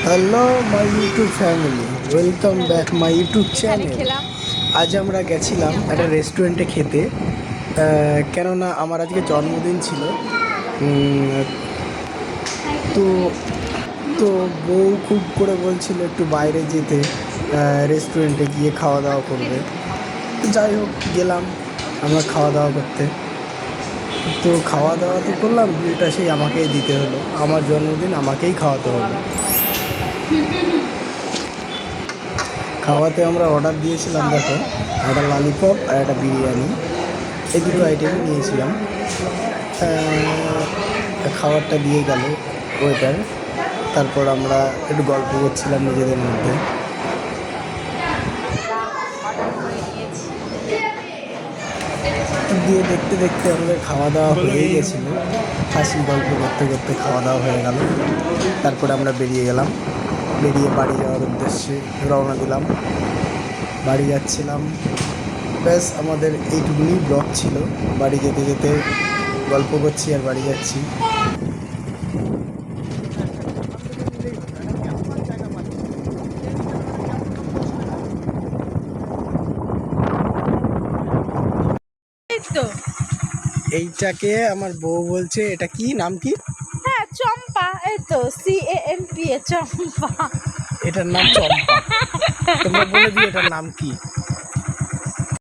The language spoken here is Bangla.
Hello my YouTube family, welcome back my YouTube এখানে চ্যানেল। খেলাম। আজ আমরা গেছিলাম একটা রেস্টুরেন্টে খেতে, কেননা আমার আজকে জন্মদিন ছিল। উম, তো তো বউ খুব করে বলছিল একটু বাইরে যেতে, রেস্টুরেন্টে গিয়ে খাওয়া দাওয়া করবে। তো যাই হোক, গেলাম আমরা খাওয়া দাওয়া করতে। তো খাওয়া দাওয়া তো করলাম, বিলটা সেই আমাকেই দিতে হলো, আমার জন্মদিন আমাকেই খাওয়াতে হলো। খাওয়াতে আমরা অর্ডার দিয়েছিলাম, দেখো, একটা ললিপপ আর একটা বিরিয়ানি, এই দুটো আইটেমই নিয়েছিলাম। খাবারটা দিয়ে গেল ওয়েটার। তারপর আমরা একটু গল্প করছিলাম নিজেদের মধ্যে। দিয়ে দেখতে দেখতে আমাদের খাওয়া দাওয়া হয়েই গেছিলো। হাসি গল্প করতে করতে খাওয়া দাওয়া হয়ে গেল। তারপরে আমরা বেরিয়ে গেলাম, বেরিয়ে বাড়ি যাওয়ার উদ্দেশ্যে রওনা দিলাম। বাড়ি যাচ্ছিলাম, ব্যাস আমাদের এইটুকুনি ব্লগ ছিল। বাড়ি যেতে যেতে গল্প করছি আর বাড়ি যাচ্ছি। এই তো। এইটাকে আমার বউ বলছে, এটা কি নাম কি? হ্যাঁ, চম্পা। এই তো CAMPA চম্পা। এটার নাম চম্পা। তোমরা বলে দিও এটার নাম কি।